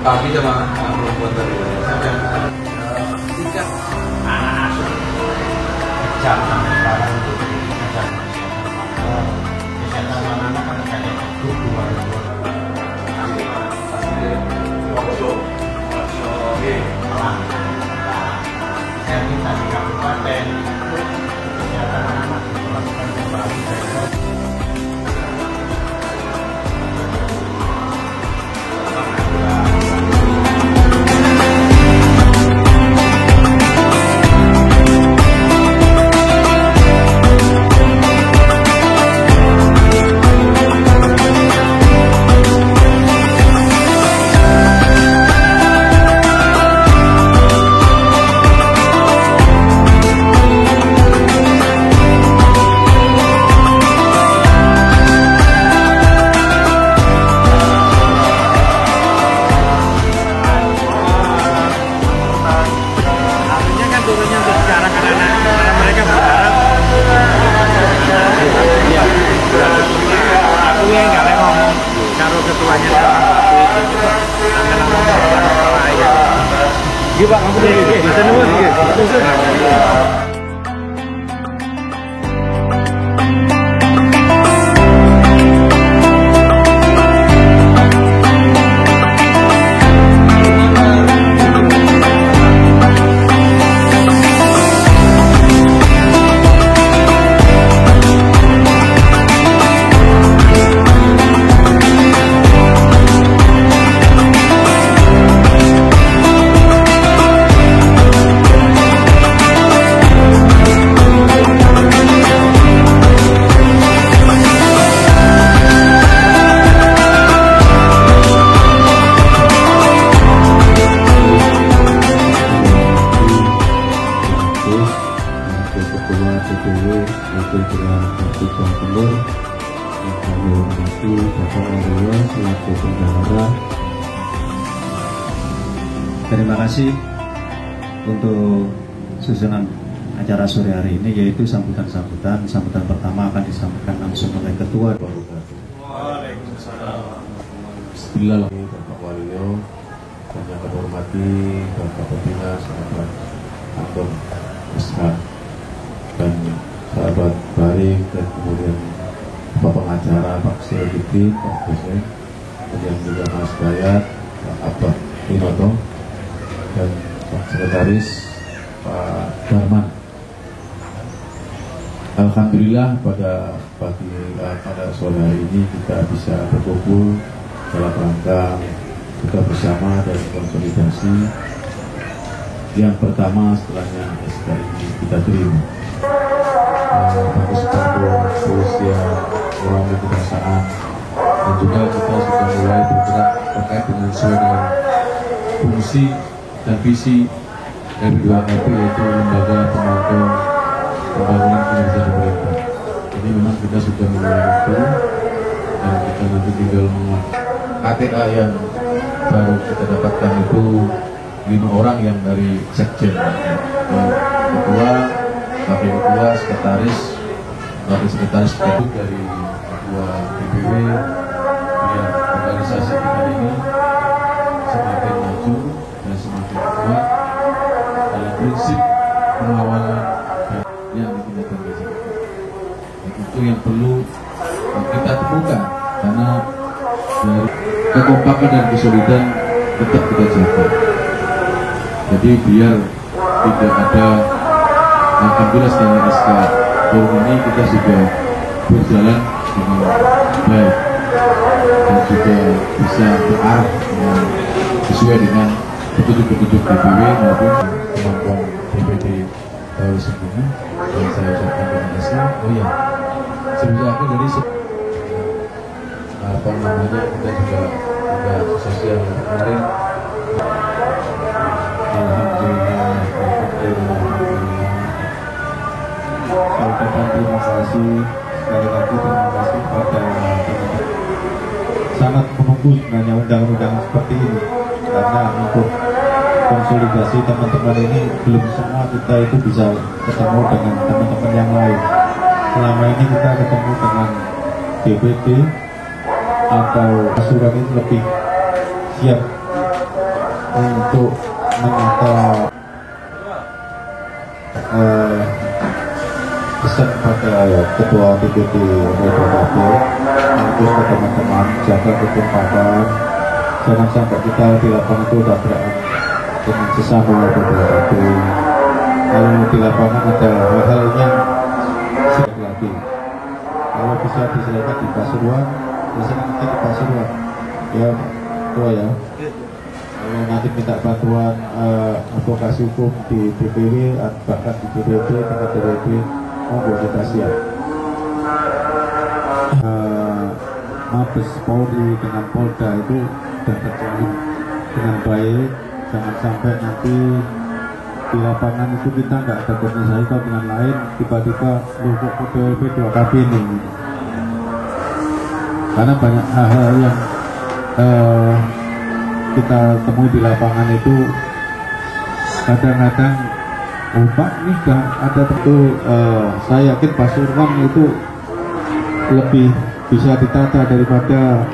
Pagi sama perempuan tadi sampai tingkat asuh jam sampai sekarang itu kesehatan anak-anak kan kayak dua saya minta di kabupaten kesehatan anak melakukan kembali. Pak, aku bisa nunggu. Terima kasih untuk susunan acara sore hari ini, yaitu sambutan pertama akan disampaikan langsung oleh Ketua. Waalaikumsalam. Bismillah, Bapak Waluyo, dan yang kami hormati Bapak Pembina, sahabat Anton Ishak, dan sahabat Barik, dan kemudian Bapak pengacara Pak Sirgiti, Pak Bose, kemudian juga Mas Dayat, Pak Abah Inoto, dan Pak Sekretaris Pak Darman. Alhamdulillah pada sore hari ini kita bisa berkumpul dalam rangka buka bersama dan konsolidasi yang pertama setelahnya SK ini kita terima. Bagus untuk usia orang kebangsaan, dan juga kita sudah mulai bergerak terkait dengan sesuai dengan fungsi dan visi dari LP, yaitu lembaga pemantau pembangunan kinerja pemerintah. Jadi memang kita sudah mulai itu, dan kita nanti tinggal menguat. KTA yang baru kita dapatkan itu 5 orang yang dari sekjen, ketua, wakil ketua, sekretaris, wakil sekretaris itu dari ketua DPW, biar organisasi kita ini semakin maju dan semakin kuat dalam prinsip pengawalan yang kita berikan. Itu yang perlu kita temukan, karena dari kekompakan dan kesulitan tetap kita jaga. Jadi biar tidak ada, alhamdulillah setelah SK forum ini kita sudah berjalan dengan baik dan juga bisa berarah sesuai dengan petunjuk-petunjuk DPW maupun kemampuan DPD baru sebelumnya. Dan saya ucapkan terima kasih. Oh ya, sebelumnya dari apa namanya, kita juga ada sosial kemarin. Alhamdulillah. Saya ucapkan terima kasih sekali lagi, terima kasih kepada teman-teman. Sangat menunggu sebenarnya undang-undang seperti ini, karena untuk konsolidasi teman-teman ini belum semua kita itu bisa ketemu dengan teman-teman yang lain. Selama ini kita ketemu dengan DPD atau asuran itu lebih siap untuk menata pesan pada ketua DPD RPD terus ke teman-teman jaga kekompakan, jangan sampai kita di lapangan itu tabrakan dengan sesama RPD. Kalau di lapangan ada hal-hal yang sedikit lagi, kalau bisa diselesaikan di Pasuruan, biasanya nanti di Pasuruan ya tua ya. Kalau nanti minta bantuan advokasi hukum di DPW, bahkan di DPD, tingkat DPD, monggo kita siap. Mabes Polri dengan Polda itu sudah terjalin dengan baik. Jangan sampai nanti di lapangan itu kita nggak ada komunikasi dengan lain, tiba-tiba lu kok DPW 2 kali ini. Karena banyak hal-hal yang kita temui di lapangan itu kadang-kadang Pak ini sudah ada tentu saya yakin Pasuruan itu lebih bisa ditata daripada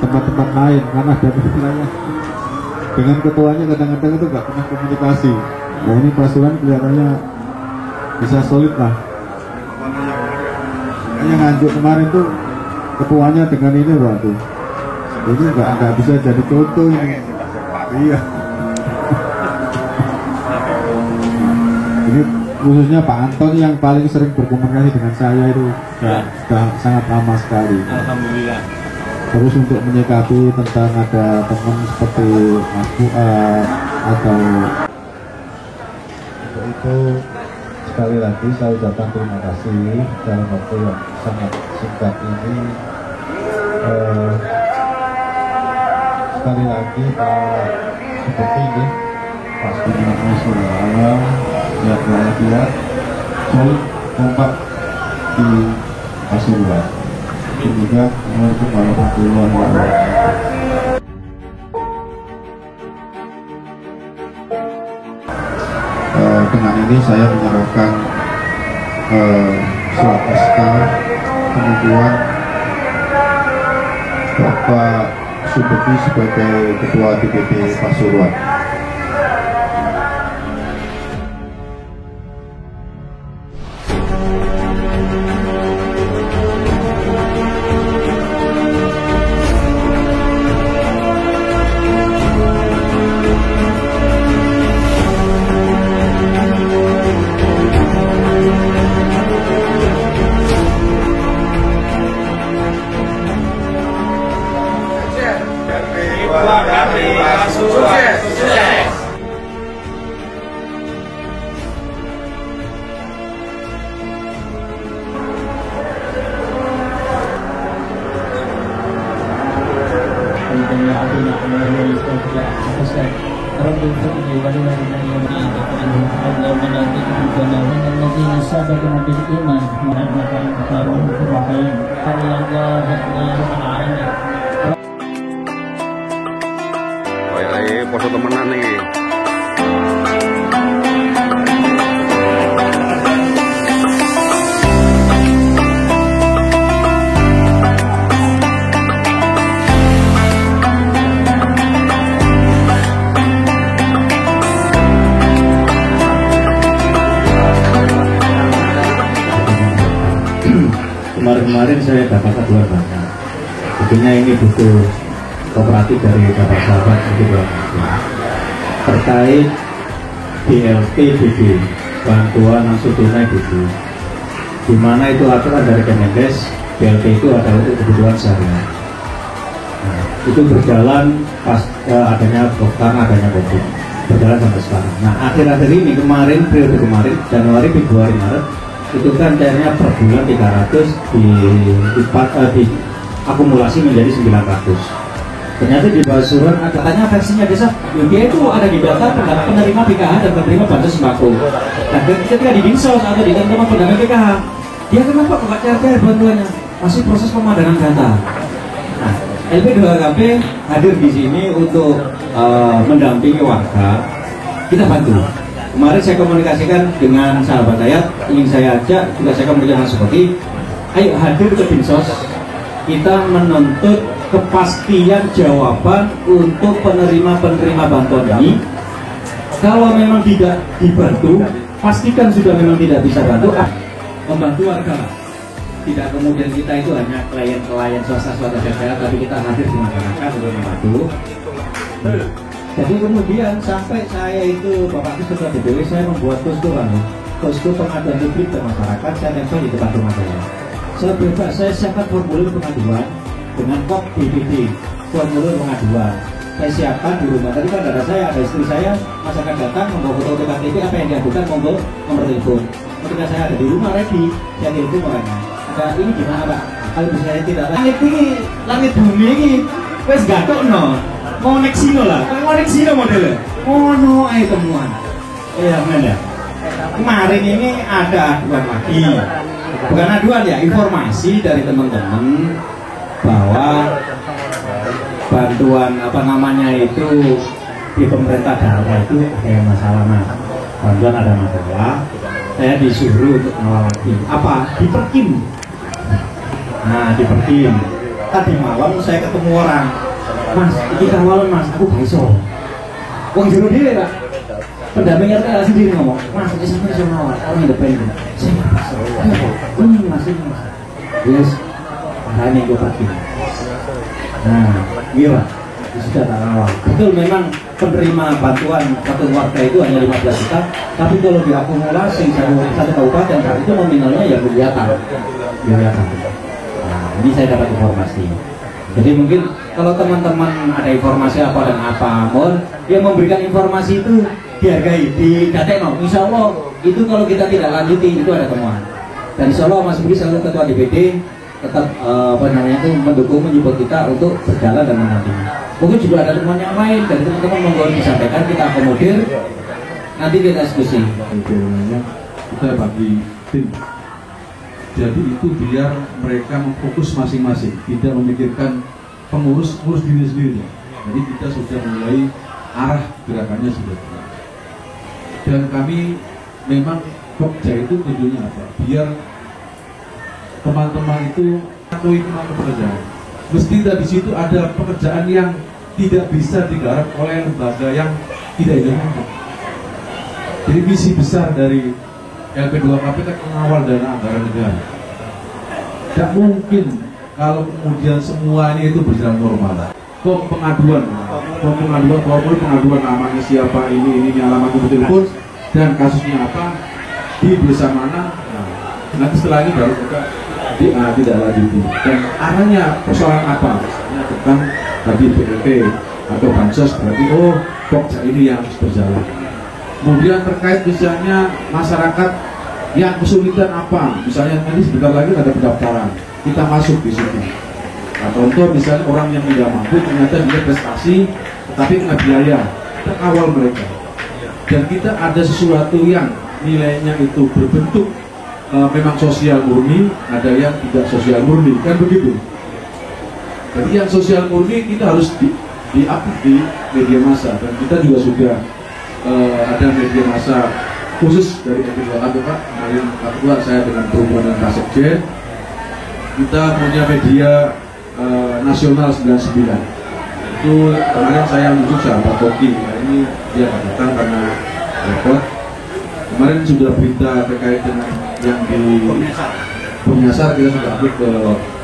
tempat-tempat lain karena ada wilayah dengan ketuanya kadang-kadang itu nggak pernah komunikasi. Nah ini Pasuruan kelihatannya bisa solid lah. Yang Nganjuk kemarin tuh ketuanya dengan ini waktu ini nggak bisa jadi contoh ini. Iya. Ini khususnya Pak Anton yang paling sering berkomunikasi dengan saya itu sudah sangat lama sekali. Alhamdulillah. Terus untuk menyikapi tentang ada teman seperti Mas Fuad atau itu sekali lagi saya ucapkan terima kasih dalam waktu yang sangat singkat ini. Sekali lagi Pak seperti ini Pak Sudirman Suraya ya rakyat solid kompak di Pasuruan. Juga Assalamualaikum warahmatullahi wabarakatuh. Dengan ini saya menyerahkan surat SK penunjukan Bapak Subeki sebagai Ketua DPD Pasuruan. Poso temenan nih. Kemarin saya dapat kabar banyak. Tentunya ini butuh kooperatif dari Bapak sahabat terkait BLT BB, bantuan langsung tunai BB, di mana itu aturan dari Kemenkes. BLT itu adalah untuk kebutuhan sehari-hari. Nah, itu berjalan pas adanya COVID, berjalan sampai sekarang. Nah, akhir-akhir ini kemarin, periode kemarin, Januari, Februari, Maret, itu kan cairnya per bulan 300 diakumulasi menjadi 900. Ternyata di Pasuruan katanya versinya desa, dia itu ada di data penerima PKH dan penerima bantuan sembako. Nah, ketika di Dinsos atau di teman-teman penerima PKH, dia kenapa kok nggak cair bantuannya? Masih proses pemadanan data. Nah, LP2HP hadir di sini untuk mendampingi warga. Kita bantu. Kemarin saya komunikasikan dengan sahabat saya, ingin saya ajak, juga saya komunikasikan seperti, ayo hadir ke Dinsos, kita menuntut kepastian jawaban untuk penerima-penerima bantuan ini. Kalau memang tidak dibantu, pastikan sudah memang tidak bisa bantu, membantu warga. Tidak kemudian kita itu hanya klien-klien swasta daerah, tapi kita hadir di masyarakat untuk membantu. Jadi kemudian sampai saya itu Bapak Ketua DPW, saya membuat posko pengaduan publik ke masyarakat. Saya tempel di depan rumah saya. Saya bebas, saya siapkan formulir pengaduan dengan kop BPD, formulir pengaduan. Saya siapkan di rumah. Tadi kan ada saya, ada istri saya. Masyarakat datang membawa foto KTP, apa yang diadukan, monggo nomor telepon. Ketika saya ada di rumah ready, saya telepon orangnya. Ada ini gimana Pak? Kalau misalnya tidak langit bumi ini, wes gatok no. Mau nek sino lah, mau nek sino modelnya. No ayo temuan. Iya mana? Kemarin ini ada aduan lagi. Bukan aduan ya, informasi dari teman-teman bahwa bantuan apa namanya itu di pemerintah daerah itu ada yang masalah mas. Bantuan ada masalah. Saya disuruh untuk ngawal lagi. Apa? Diperkim. Nah diperkim. Tadi malam saya ketemu orang. Mas, ini kawalan mas, aku gak iso. Uang jero dhewe Pak. Pendamping RT sendiri ngomong, Mas, ini sampai iso ngawal, orang independen. Saya gak bisa. Mas, ini mas. Yes, makanya gue pakai. Nah, gila, sudah tak ngawal. Betul memang penerima bantuan satu warga itu hanya 15 juta, tapi kalau diakumulasi satu kabupaten, itu nominalnya ya miliaran. Nah, ini saya dapat informasi. Jadi mungkin kalau teman-teman ada informasi apa dan apa, mohon yang memberikan informasi itu dihargai, didatekno. Insya Allah itu kalau kita tidak lanjuti itu ada temuan. Dan insya Allah Mas Budi selalu ketua DPD tetap mendukung menyupport kita untuk berjalan dan mendampingi. Mungkin juga ada temuan yang lain dari teman-teman monggo disampaikan, kita akomodir, nanti kita diskusi. Kita bagi tim. Jadi itu biar mereka memfokus masing-masing, tidak memikirkan pengurus diri sendiri. Jadi kita sudah mulai arah gerakannya sudah. Dan kami memang Pokja itu tujuannya apa? Biar teman-teman itu mengakui kemampuan pekerjaan. Mesti di situ ada pekerjaan yang tidak bisa digarap oleh lembaga yang tidak independen. Jadi misi besar dari LP2KP kan mengawal dana anggaran negara. Tidak mungkin kalau kemudian semua ini itu berjalan normal. Pengaduan namanya siapa, ini alamat telepon dan kasusnya apa, di desa mana. Nah, nanti setelah ini baru kita tidak lanjuti. Dan arahnya persoalan apa? Misalnya tentang tadi BLT atau bansos, berarti Pokja ini yang harus berjalan. Kemudian terkait misalnya masyarakat yang kesulitan apa, misalnya nanti sebentar lagi ada pendaftaran, kita masuk di situ. Nah, contoh misalnya orang yang tidak mampu ternyata dia prestasi tetapi kena biaya, kita kawal mereka. Dan kita ada sesuatu yang nilainya itu berbentuk memang sosial murni, ada yang tidak sosial murni, kan begitu. Jadi yang sosial murni kita harus di-upload di media massa, dan kita juga sudah ada media massa khusus dari LP2KP Pak. Kemarin Pak Ketua saya dengan perhubungan dan Pak Sekjen, kita punya media nasional 99. Itu kemarin saya menunjuk Pak Koki, nah ini dia datang karena repot. Kemarin sudah berita terkait dengan yang di Penyasar, kita sudah upload ke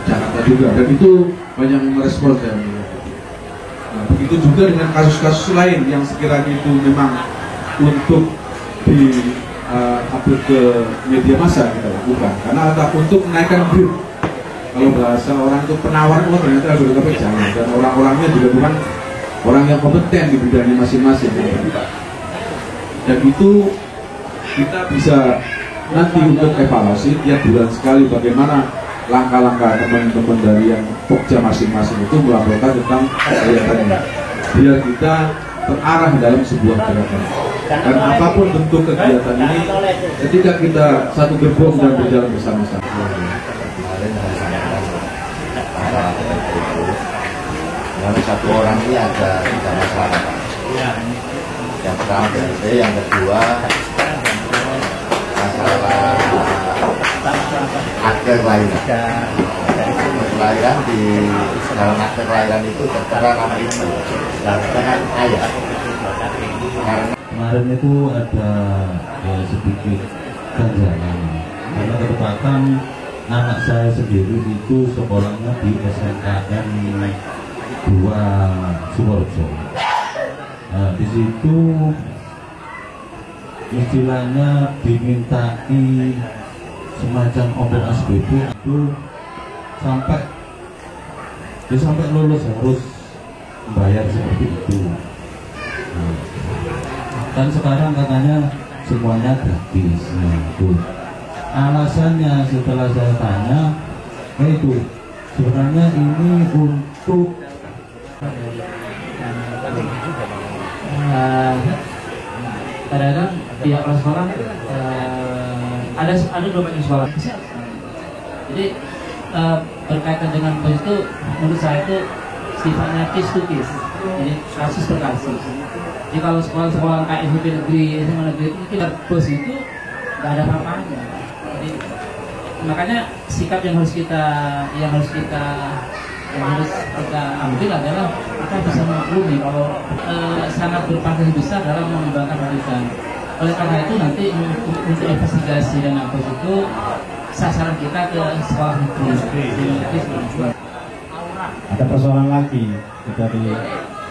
Jakarta juga, dan itu banyak merespon saya. Nah, begitu juga dengan kasus-kasus lain yang sekiranya itu memang untuk di upload ke media massa kita lakukan, karena ada untuk menaikkan grade. Kalau bahasa orang itu penawar, ternyata LP2KP jangan, dan orang-orangnya juga bukan orang yang kompeten di bidangnya masing-masing. Dan itu kita bisa nanti untuk evaluasi tiap bulan sekali bagaimana langkah-langkah teman-teman dari yang Pokja masing-masing itu melaporkan tentang kegiatannya, biar kita terarah dalam sebuah gerakan. Dan apapun bentuk kegiatan ini, ketika kita satu gerbong dan berjalan bersama-sama. Karena satu orang ini ada 3 masalah. Yang pertama BLT, yang kedua masalah akar lainnya. kelahiran di dalam akte kelahiran itu tertera nama itu, dan dengan ayah. Kemarin itu ada sedikit ganjalan karena kebetulan anak saya sendiri itu sekolahnya di SNKN 2 Suworejo. Nah, di situ istilahnya dimintai semacam obat SBB itu sampai lulus harus membayar seperti itu. Nah, dan sekarang katanya semuanya gratis. Nah, itu alasannya setelah saya tanya, itu sebenarnya ini untuk kadang-kadang pihak sekolah ada dua banyak sekolah. Jadi berkaitan dengan itu, menurut saya itu sifatnya case to case, jadi kasus per kasus. Jadi kalau sekolah-sekolah kayak SMP negeri, SMA negeri itu mungkin bos itu nggak ada apa-apanya. Jadi makanya sikap yang harus kita ambil adalah kita bisa memaklumi kalau sangat berpartisipasi besar dalam mengembangkan warisan. Oleh karena itu nanti untuk investigasi dan apa itu sasaran kita ke sekolah negeri. Ada persoalan lagi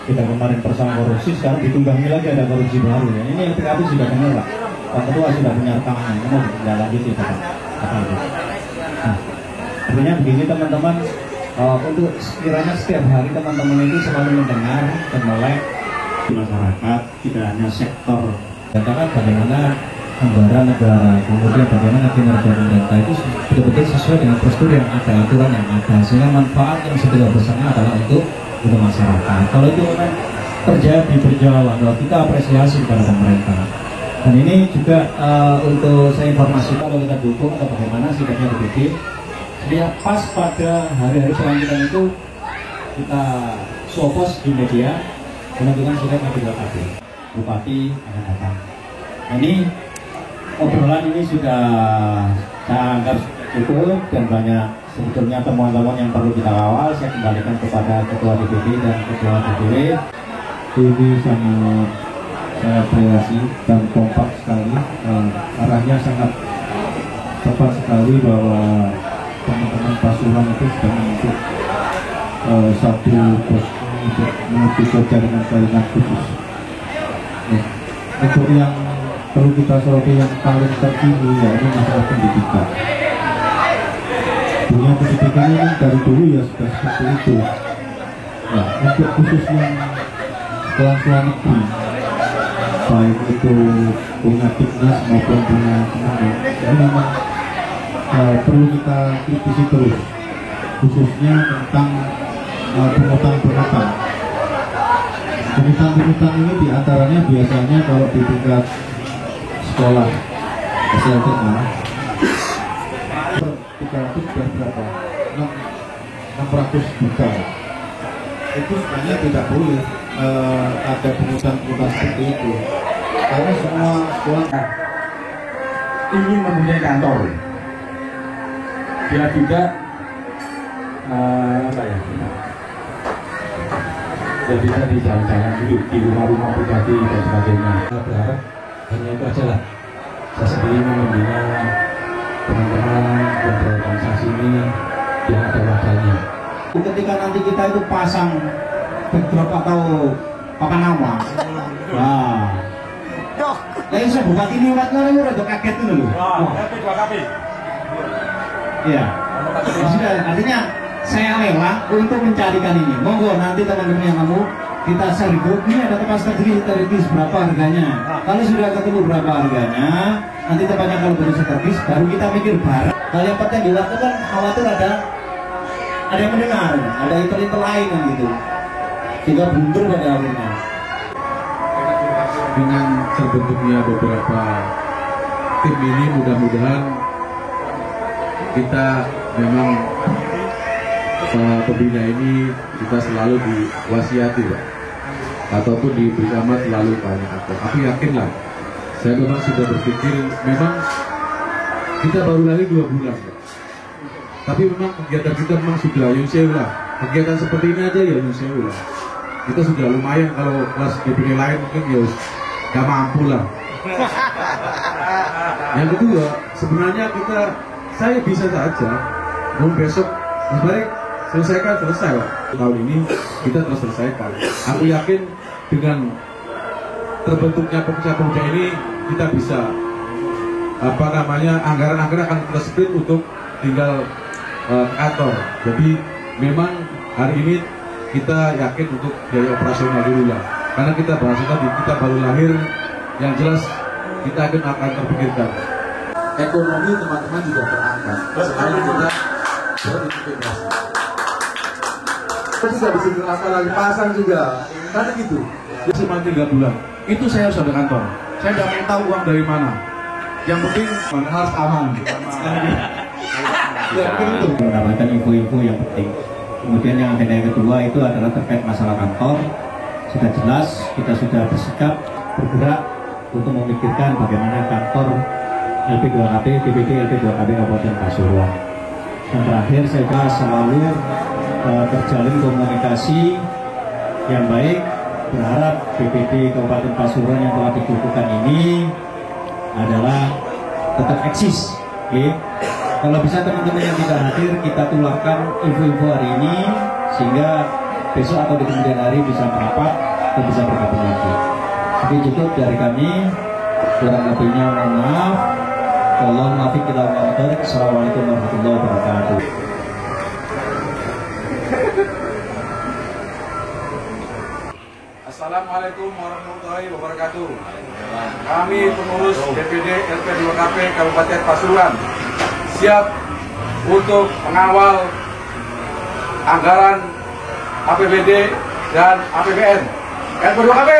kita kemarin persoalan korupsi, sekarang ditunggangi lagi ada korupsi baru ya. Ini yang PKP sudah dengar Pak. Pak Ketua sudah punya rekamannya, ini mau ditindaklanjuti Pak. Nah, artinya begini teman-teman, untuk sekiranya setiap hari teman-teman itu selalu mendengar dan melek di masyarakat, tidak hanya sektor, katakan bagaimana anggaran negara, kemudian bagaimana kinerja pemerintah itu betul-betul sesuai dengan prosedur yang ada, aturan yang ada, sehingga manfaat yang sebetulnya bersama adalah untuk masyarakat. Kalau itu memang terjadi berjalan, kita apresiasi kepada pemerintah. Dan ini juga untuk saya informasi kalau kita dukung atau bagaimana sikapnya DPD. Dia pas pada hari-hari selanjutnya itu kita showcase di media menentukan sikap yang DPD. Bupati akan datang. Nah, ini obrolan ini sudah saya anggap cukup dan banyak sebetulnya temuan-temuan yang perlu kita kawal. Saya kembalikan kepada Ketua DPD dan Ketua DPW. Ini sangat saya apresiasi dan kompak sekali, arahnya sangat tepat sekali bahwa teman-teman Pasuruan itu sudah membentuk satu posko untuk menuju ke jaringan khusus. Untuk yang perlu kita soroti yang paling terkini yaitu masalah pendidikan. Dunia pendidikan ini dari dulu ya sudah seperti itu. Nah, untuk khusus yang sekolah-sekolah negeri, baik itu punya Dignas maupun punya Kementerian, ini memang perlu kita kritisi terus, khususnya tentang pungutan-pungutan. Pungutan-pungutan ini diantaranya biasanya kalau di tingkat sekolah SLTA 300 dan berapa 600 juta itu sebenarnya tidak boleh ada pungutan-pungutan seperti itu, karena semua sekolah ingin mempunyai kantor, dia tidak dia bisa di jalan-jalan duduk di rumah-rumah pribadi dan sebagainya. Saya berharap hanya itu aja lah. Saya sendiri membina teman-teman dan organisasi ini yang ada wadahnya. Ketika nanti kita itu pasang backdrop atau papan nama, wah, lain saya buka ini uratnya udah kaget tuh loh. Iya, sudah artinya saya rela untuk mencarikan ini. Monggo nanti teman-teman yang kamu kita share grup ini ada tempat strategis berapa harganya. Kalau sudah ketemu berapa harganya, nanti tempatnya kalau baru strategis baru kita mikir bareng. Hal yang penting dilakukan khawatir ada yang mendengar, ada intel lain kan gitu, sehingga blunder pada akhirnya. Dengan terbentuknya beberapa tim ini, mudah-mudahan kita memang pembina ini kita selalu diwasiati Pak, ataupun diberi amat selalu banyak. Aku yakinlah, saya memang sudah berpikir, memang kita baru lagi 2 bulan Pak. Tapi memang kegiatan kita memang sudah yun lah. Kegiatan seperti ini aja ya yun lah. Kita sudah lumayan, kalau kelas DPD lain mungkin ya nggak mampu lah. Yang kedua, sebenarnya saya bisa saja mau besok balik selesai Pak. Tahun ini kita terus selesaikan. Aku yakin dengan terbentuknya pemuda ini kita bisa anggaran akan kita split untuk tinggal kantor. Jadi memang hari ini kita yakin untuk biaya operasional dulu lah. Karena kita bahas tadi, kita baru lahir, yang jelas kita akan terpikirkan. Ekonomi teman-teman juga terangkat. Selain kita berintegrasi. Kita juga bisa berangkat lagi pasang juga. Kan gitu. Cuma 3 bulan. Itu saya harus ada kantor. Saya tidak mau tahu uang dari mana. Yang penting harus aman. Mendapatkan info-info yang penting. Kemudian yang agenda yang kedua itu adalah terkait masalah kantor. Sudah jelas, kita sudah bersikap bergerak untuk memikirkan bagaimana kantor LP2KB, DPD LP2KB Kabupaten Pasuruan. Yang terakhir, saya kira selalu terjalin komunikasi yang baik. Berharap DPD Kabupaten Pasuruan yang telah dikukuhkan ini adalah tetap eksis. Okay? Kalau bisa teman-teman yang tidak hadir, kita tularkan info-info hari ini sehingga besok atau di kemudian hari bisa merapat dan bisa bergabung lagi. Jadi cukup dari kami, kurang lebihnya mohon maaf. Tolong maafin kita wabarakatuh. Assalamualaikum warahmatullahi wabarakatuh. Assalamualaikum warahmatullahi wabarakatuh. Kami pengurus DPD LP2KB Kabupaten Pasuruan siap untuk mengawal anggaran APBD dan APBN LP2KB.